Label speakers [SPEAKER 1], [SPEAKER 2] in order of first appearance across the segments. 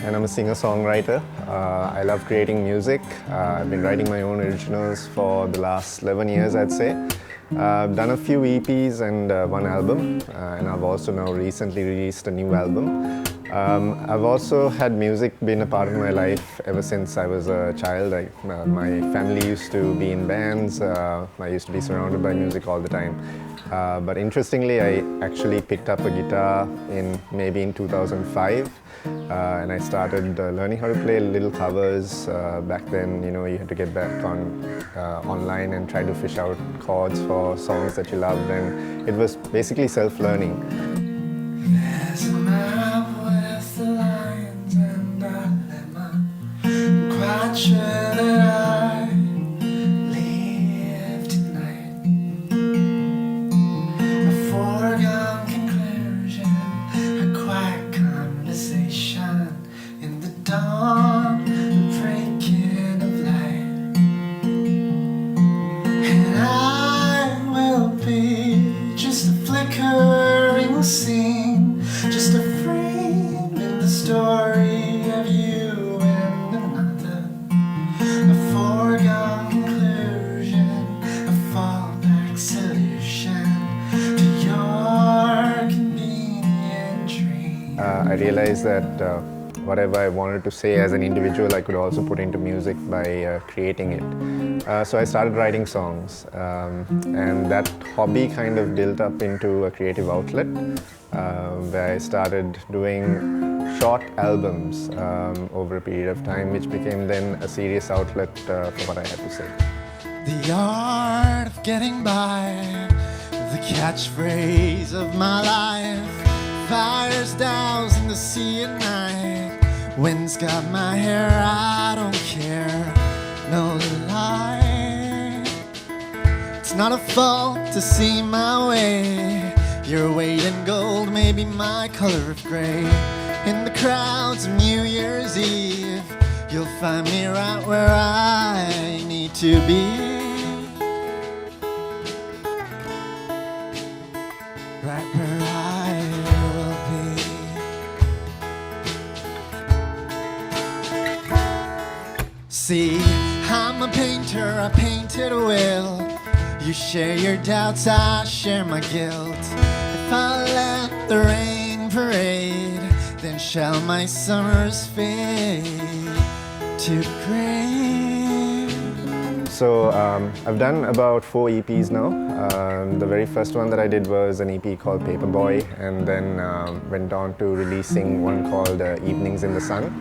[SPEAKER 1] and I'm a singer-songwriter. I love creating music. I've been writing my own originals for the last 11 years, I'd say. I've done a few EPs and one album, and I've also now recently released a new album. I've also had music been a part of my life ever since I was a child. My family used to be in bands. I used to be surrounded by music all the time. But interestingly, I actually picked up a guitar maybe in 2005, and I started learning how to play little covers. Back then, you had to get back online and try to fish out chords for songs that you loved, and it was basically self-learning.
[SPEAKER 2] There's a map with the lines and a lemon. I'm quite sure that I live tonight. A foregone conclusion, a quiet conversation in the dawn, the breaking of light. And I will be just a flickering scene, just a frame in the story of you and another. A foregone conclusion, a fallback solution to your convenient dream.
[SPEAKER 1] I realized that whatever I wanted to say as an individual, I could also put into music by creating it. So I started writing songs, and that hobby kind of built up into a creative outlet where I started doing short albums over a period of time, which became then a serious outlet for what I had to say.
[SPEAKER 2] The art of getting by, the catchphrase of my life. Fires douse in the sea at night. Wind's got my hair, I don't care. No lie. It's not a fault to see my way. Your weight in gold may be my color of gray. In the crowds of New Year's Eve, you'll find me right where I need to be. Right where I will be. See, I'm a painter, I paint at will. You share your doubts, I share my guilt. If I let the rain parade, then shall my summers fade to gray.
[SPEAKER 1] So I've done about 4 EPs now. The very first one that I did was an EP called Paperboy, and then went on to releasing one called Evenings in the Sun.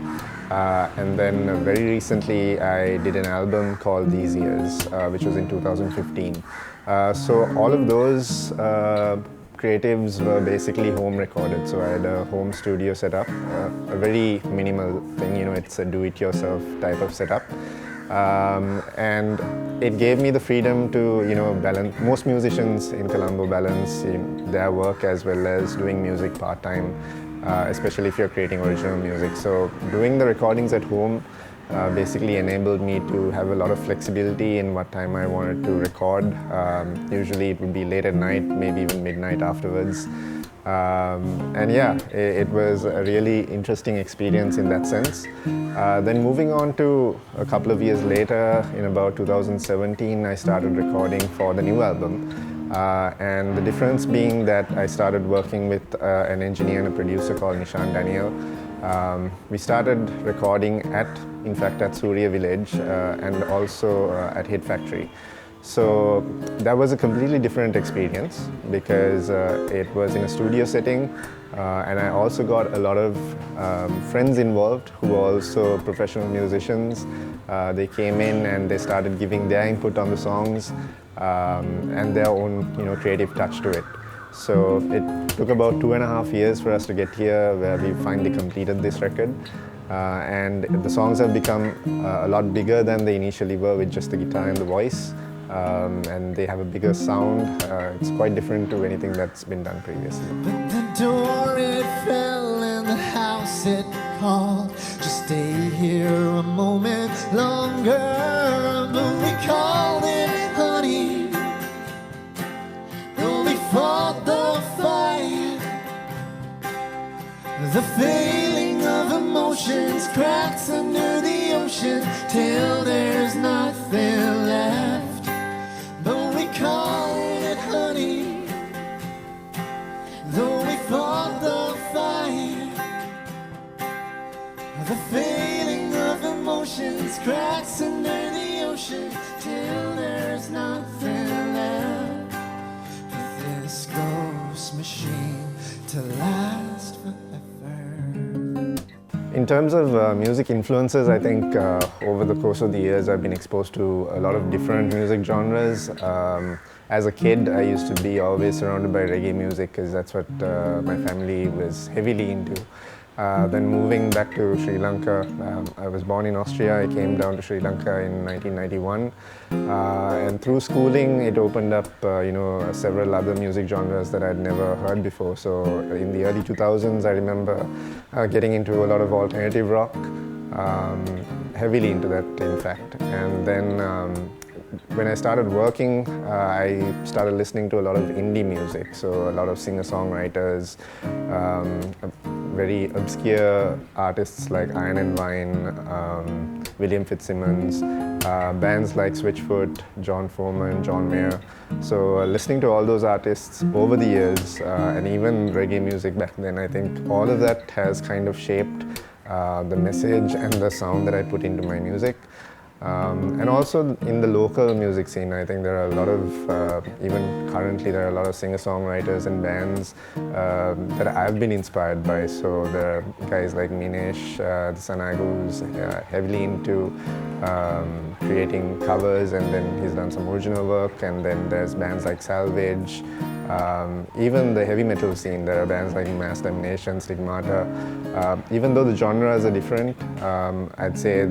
[SPEAKER 1] And then very recently I did an album called These Years, which was in 2015. So all of those creatives were basically home recorded. So I had a home studio set up, a very minimal thing, it's a do-it-yourself type of setup. And it gave me the freedom to, balance. Most musicians in Colombo balance their work as well as doing music part-time, especially if you're creating original music. So doing the recordings at home basically enabled me to have a lot of flexibility in what time I wanted to record. Usually it would be late at night, maybe even midnight afterwards. And yeah, it was a really interesting experience in that sense. Then moving on to a couple of years later, in about 2017, I started recording for the new album. And the difference being that I started working with an engineer and a producer called Nishan Daniel. We started recording in fact at Surya Village and also at Hit Factory. So that was a completely different experience because it was in a studio setting, and I also got a lot of friends involved who were also professional musicians. They came in and they started giving their input on the songs and their own creative touch to it. So it took about 2.5 years for us to get here, where we finally completed this record. And the songs have become a lot bigger than they initially were with just the guitar and the voice. And they have a bigger sound. It's quite different to anything that's been done previously.
[SPEAKER 2] But the door it fell and the house it called. Just stay here a moment longer. But we called it honey. Though we fought the fight. The failing of emotions cracks under the ocean till there's nothing left. Though we call it honey, though we fought the fight, the failing of emotions cracks under the ocean till there's nothing left for this ghost machine to last forever.
[SPEAKER 1] In terms of music influences, I think over the course of the years I've been exposed to a lot of different music genres. As a kid, I used to be always surrounded by reggae music because that's what my family was heavily into. Then moving back to Sri Lanka, I was born in Austria. I came down to Sri Lanka in 1991, and through schooling it opened up several other music genres that I'd never heard before. So in the early 2000s I remember getting into a lot of alternative rock, heavily into that in fact. And then when I started working, I started listening to a lot of indie music, so a lot of singer-songwriters, very obscure artists like Iron and Vine, William Fitzsimmons, bands like Switchfoot, John Foreman, John Mayer. So listening to all those artists over the years, and even reggae music back then, I think all of that has kind of shaped the message and the sound that I put into my music. And also in the local music scene, I think there are a lot of, even currently there are a lot of singer-songwriters and bands that I've been inspired by. So there are guys like Minesh, the Sanagus, heavily into creating covers, and then he's done some original work. And then there's bands like Salvage. Even the heavy metal scene, there are bands like Mass Damnation, Stigmata. Even though the genres are different, I'd say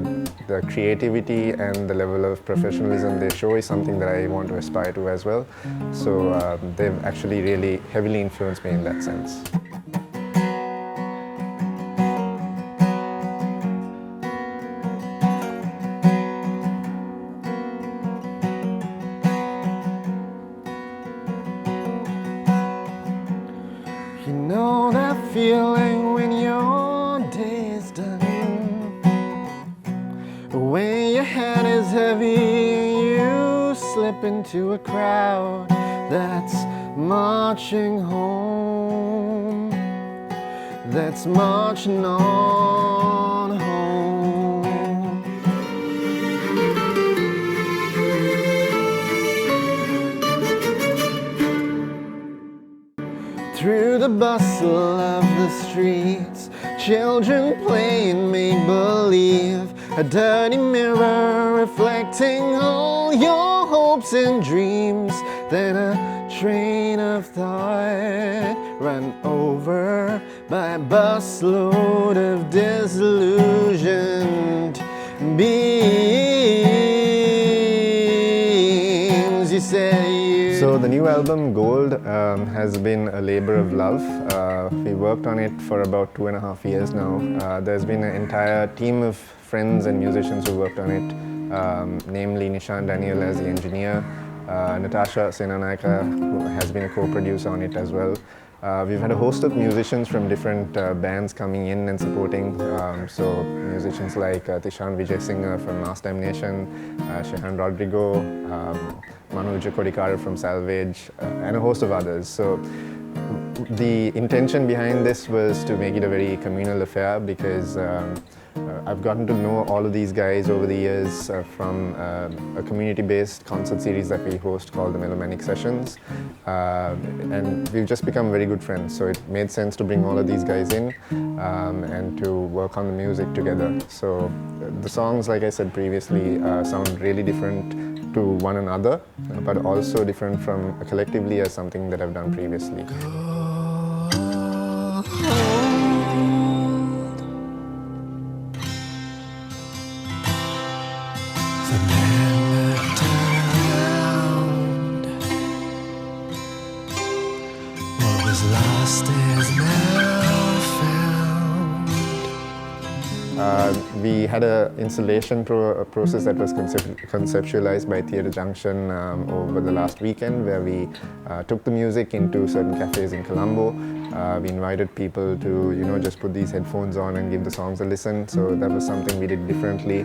[SPEAKER 1] the creativity and the level of professionalism they show is something that I want to aspire to as well. So they've actually really heavily influenced me in that sense.
[SPEAKER 2] You know that feeling when your day is done, when your head is heavy, you slip into a crowd that's marching home, that's marching on home. Through the bustle of the streets, children playing make-believe, a dirty mirror reflecting all your hopes and dreams. Then a train of thought run over by a busload of disillusioned beings. You say you...
[SPEAKER 1] So the new album, Gold, has been a labor of love. We worked on it for about 2.5 years now. There's been an entire team of friends and musicians who worked on it, namely Nishan Daniel as the engineer, Natasha Senanaika, who has been a co-producer on it as well. We've had a host of musicians from different bands coming in and supporting. So musicians like Tishan Vijay Singer from Mass Damnation, Shehan Rodrigo, Manu Kodikara from Salvage, and a host of others. So the intention behind this was to make it a very communal affair, because I've gotten to know all of these guys over the years from a community-based concert series that we host called the Melomanic Sessions, and we've just become very good friends. So it made sense to bring all of these guys in and to work on the music together. So the songs, like I said previously, sound really different to one another, but also different from collectively as something that I've done previously.
[SPEAKER 2] The man looked around. What was lost is now found.
[SPEAKER 1] We had an installation process that was conceptualized by Theatre Junction over the last weekend, where we took the music into certain cafes in Colombo. We invited people to, just put these headphones on and give the songs a listen. So that was something we did differently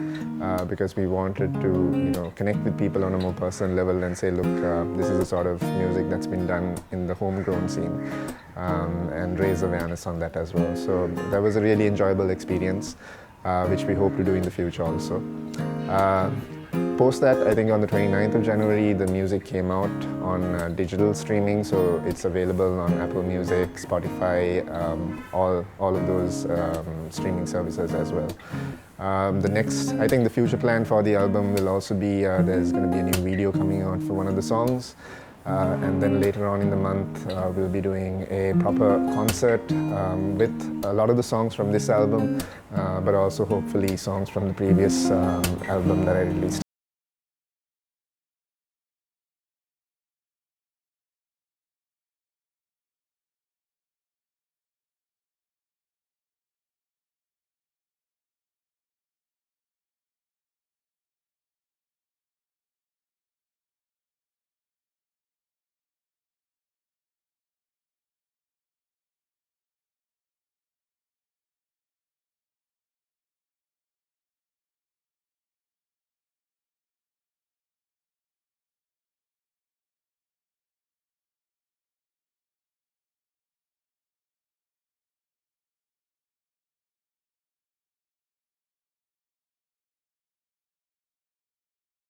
[SPEAKER 1] because we wanted to, connect with people on a more personal level and say, look, this is the sort of music that's been done in the homegrown scene, and raise awareness on that as well. So that was a really enjoyable experience, which we hope to do in the future also. Post that, I think on the 29th of January, the music came out on digital streaming, so it's available on Apple Music, Spotify, all of those streaming services as well. I think the future plan for the album will also be, there's going to be a new video coming out for one of the songs. And then later on in the month, we'll be doing a proper concert with a lot of the songs from this album, but also hopefully songs from the previous album that I released.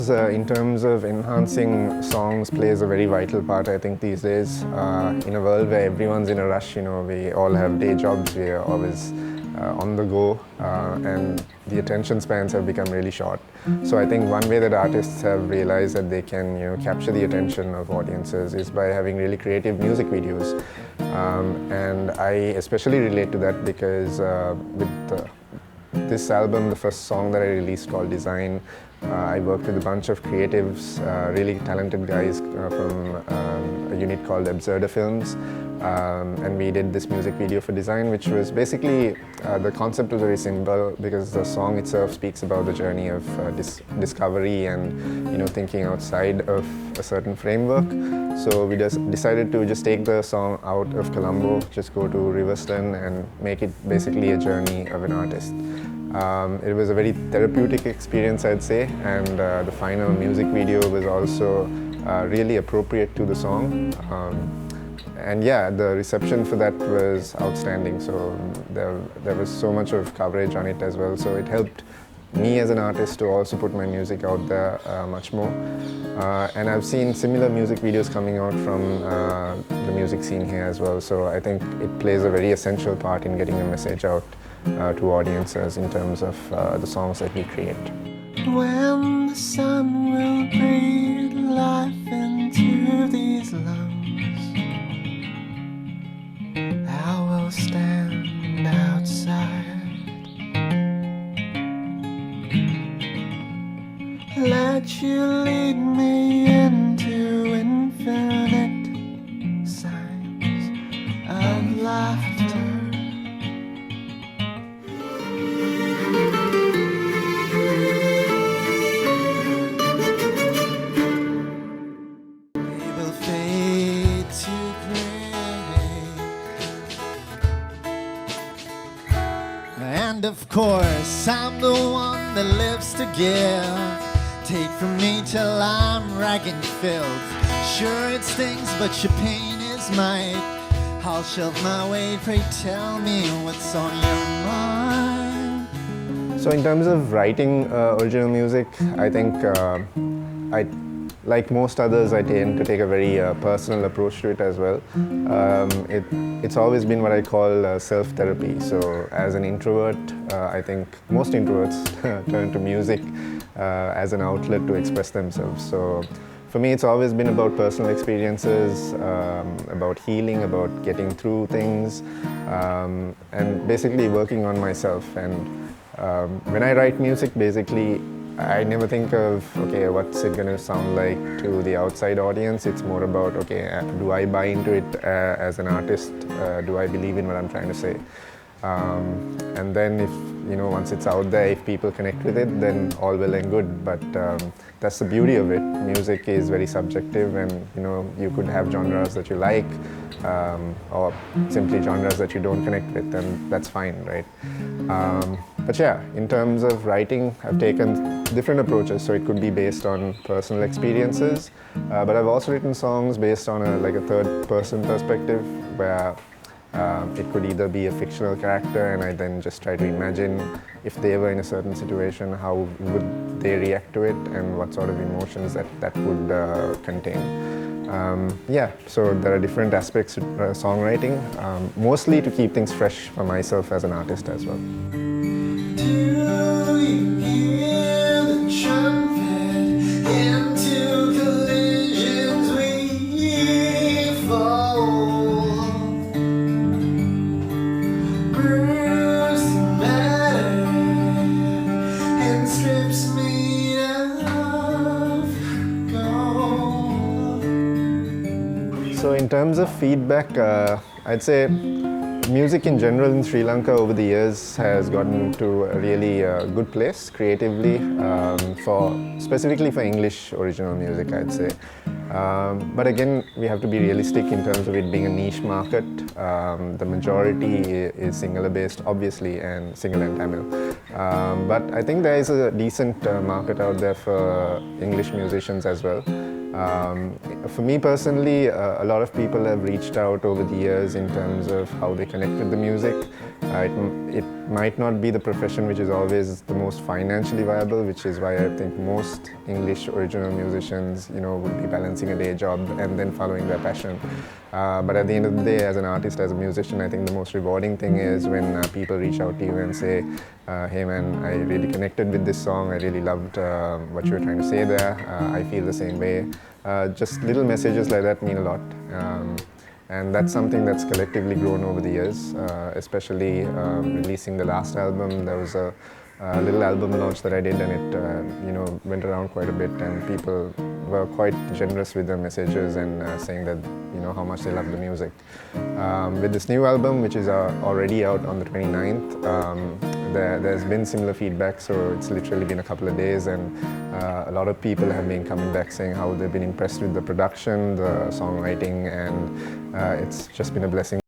[SPEAKER 1] In terms of enhancing songs plays a very vital part, I think, these days. In a world where everyone's in a rush, we all have day jobs, we are always on the go, and the attention spans have become really short. So I think one way that artists have realized that they can capture the attention of audiences is by having really creative music videos. And I especially relate to that because with this album, the first song that I released called Design, I worked with a bunch of creatives, really talented guys from a unit called Absurda Films, and we did this music video for Design, which was basically, the concept was very simple because the song itself speaks about the journey of discovery and thinking outside of a certain framework. So we just decided to just take the song out of Colombo, just go to Riverston and make it basically a journey of an artist. It was a very therapeutic experience, I'd say, and the final music video was also really appropriate to the song. And yeah, the reception for that was outstanding, so there was so much of coverage on it as well, so it helped me as an artist to also put my music out there much more. And I've seen similar music videos coming out from the music scene here as well, so I think it plays a very essential part in getting a message out to audiences in terms of the songs that we create.
[SPEAKER 2] When the sun will breathe life into these lungs, I will stand outside. Let you lead me into infinite signs of laughter. And of course, I'm the one that lives to give. Take from me till I'm ragging filled. Sure it stings, but your pain is might. I'll shove my way, pray tell me what's on your mind.
[SPEAKER 1] So in terms of writing original music, I think like most others, I tend to take a very personal approach to it as well. It's always been what I call self-therapy. So as an introvert, I think most introverts turn to music as an outlet to express themselves. So for me, it's always been about personal experiences, about healing, about getting through things, and basically working on myself. And when I write music, basically, I never think of, okay, what's it going to sound like to the outside audience. It's more about, okay, do I buy into it as an artist? Do I believe in what I'm trying to say? And then if, once it's out there, if people connect with it, then all well and good. But that's the beauty of it. Music is very subjective, and you could have genres that you like, or simply genres that you don't connect with, and that's fine, right? But yeah, in terms of writing, I've taken different approaches. So it could be based on personal experiences, but I've also written songs based on a third-person perspective, where it could either be a fictional character, and I then just try to imagine if they were in a certain situation, how would they react to it, and what sort of emotions that would contain. Yeah, so there are different aspects to songwriting, mostly to keep things fresh for myself as an artist as well.
[SPEAKER 2] Do you hear the trumpet? Into collisions we fall. Bruised matter and strips made of gold.
[SPEAKER 1] So in terms of feedback, I'd say music in general in Sri Lanka over the years has gotten to a really good place creatively, specifically for English original music, I'd say. But again, we have to be realistic in terms of it being a niche market. The majority is Sinhala based, obviously, and Sinhala and Tamil. But I think there is a decent market out there for English musicians as well. For me personally, a lot of people have reached out over the years in terms of how they connect with the music. It might not be the profession which is always the most financially viable, which is why I think most English original musicians, would be balancing a day job and then following their passion. But at the end of the day, as an artist, as a musician, I think the most rewarding thing is when people reach out to you and say, hey man, I really connected with this song, I really loved what you were trying to say there, I feel the same way. Just little messages like that mean a lot. And that's something that's collectively grown over the years, especially releasing the last album. There was a little album launch that I did, and it went around quite a bit, and people were quite generous with their messages and saying that how much they love the music. With this new album, which is already out on the 29th, there's been similar feedback, so it's literally been a couple of days, and a lot of people have been coming back saying how they've been impressed with the production, the songwriting, and it's just been a blessing.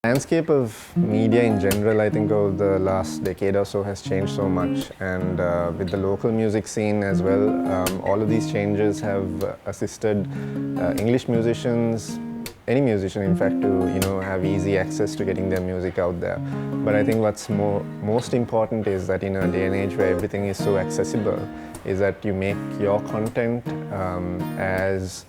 [SPEAKER 1] The landscape of media in general, I think, over the last decade or so has changed so much, and with the local music scene as well, all of these changes have assisted English musicians, any musician in fact, to have easy access to getting their music out there. But I think what's most important is that in a day and age where everything is so accessible, is that you make your content as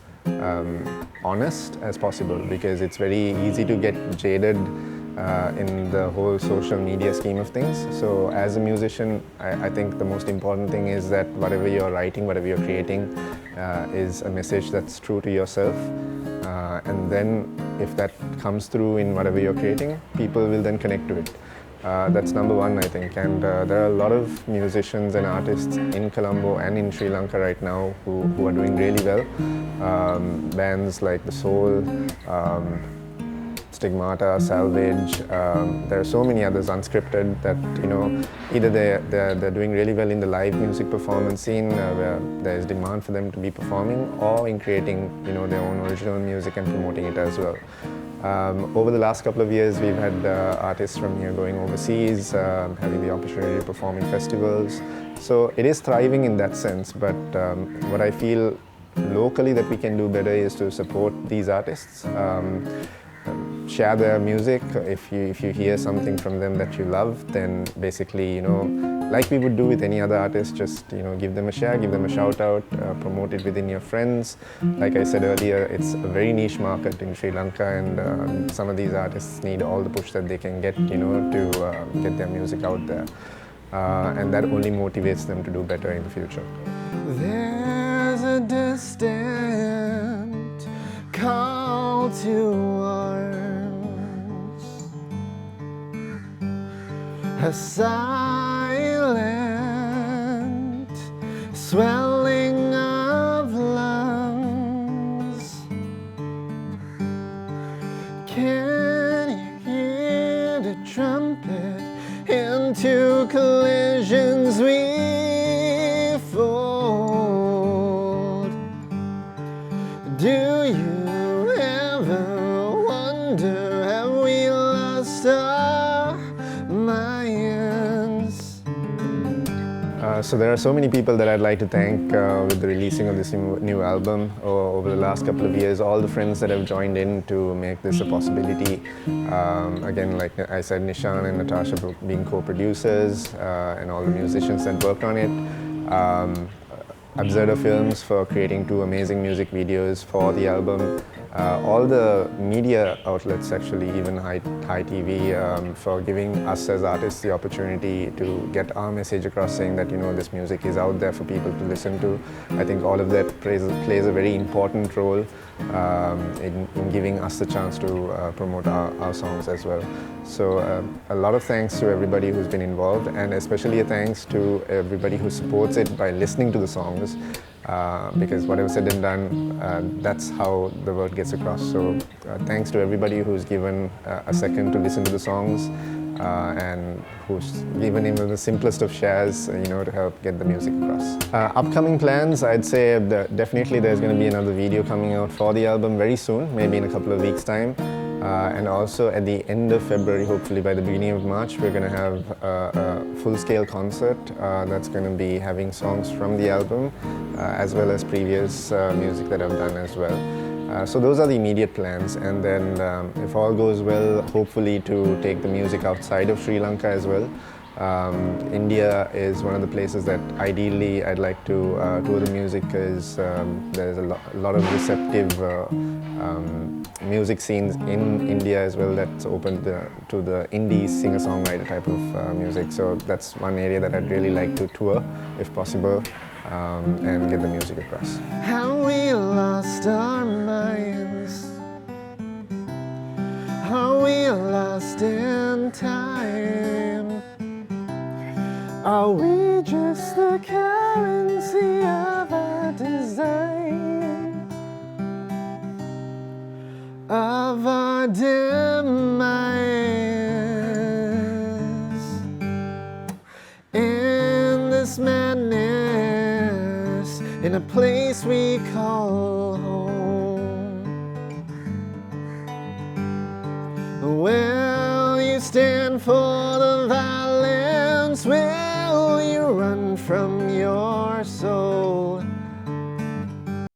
[SPEAKER 1] honest as possible, because it's very easy to get jaded in the whole social media scheme of things. So as a musician, I think the most important thing is that whatever you're writing, whatever you're creating, is a message that's true to yourself. And then if that comes through in whatever you're creating, people will then connect to it. That's number one, I think, and there are a lot of musicians and artists in Colombo and in Sri Lanka right now who are doing really well. Bands like The Soul, Stigmata, Salvage. There are so many others, Unscripted, that either they're doing really well in the live music performance scene where there's demand for them to be performing, or in creating their own original music and promoting it as well. Over the last couple of years, we've had artists from here going overseas, having the opportunity to perform in festivals. So it is thriving in that sense, but what I feel locally that we can do better is to support these artists, share their music. If you hear something from them that you love, then basically, like we would do with any other artist, just give them a share, give them a shout out, promote it within your friends. Like I said earlier, it's a very niche market in Sri Lanka, and some of these artists need all the push that they can get, to get their music out there, and that only motivates them to do better in the future.
[SPEAKER 2] There's a distant call to arms, a silent swelling of lungs. Can you hear the trumpet into collisions we fold? Do you ever wonder, have we lost our minds?
[SPEAKER 1] So there are so many people that I'd like to thank with the releasing of this new album over the last couple of years. All the friends that have joined in to make this a possibility. Again, like I said, Nishan and Natasha being co-producers, and all the musicians that worked on it. Absurda Films for creating 2 amazing music videos for the album. All the media outlets, actually, even High TV, for giving us as artists the opportunity to get our message across, saying that this music is out there for people to listen to. I think all of that plays a very important role in giving us the chance to promote our songs as well. So a lot of thanks to everybody who's been involved, and especially a thanks to everybody who supports it by listening to the songs. Because whatever said and done, that's how the word gets across. So thanks to everybody who's given a second to listen to the songs, and who's given even the simplest of shares, to help get the music across. Upcoming plans, I'd say definitely there's going to be another video coming out for the album very soon, maybe in a couple of weeks' time. And also at the end of February, hopefully by the beginning of March, we're going to have a full-scale concert that's going to be having songs from the album, as well as previous music that I've done as well. So those are the immediate plans, and then if all goes well, hopefully to take the music outside of Sri Lanka as well. India is one of the places that ideally I'd like to tour the music, because there's a lot of receptive music scenes in India as well that's open to the indie singer-songwriter type of music. So that's one area that I'd really like to tour, if possible, and get the music across.
[SPEAKER 2] Have we lost our minds? Are we lost in time? Are we just the currency of our design, of our demise? In this madness, in a place we call home, will you stand for the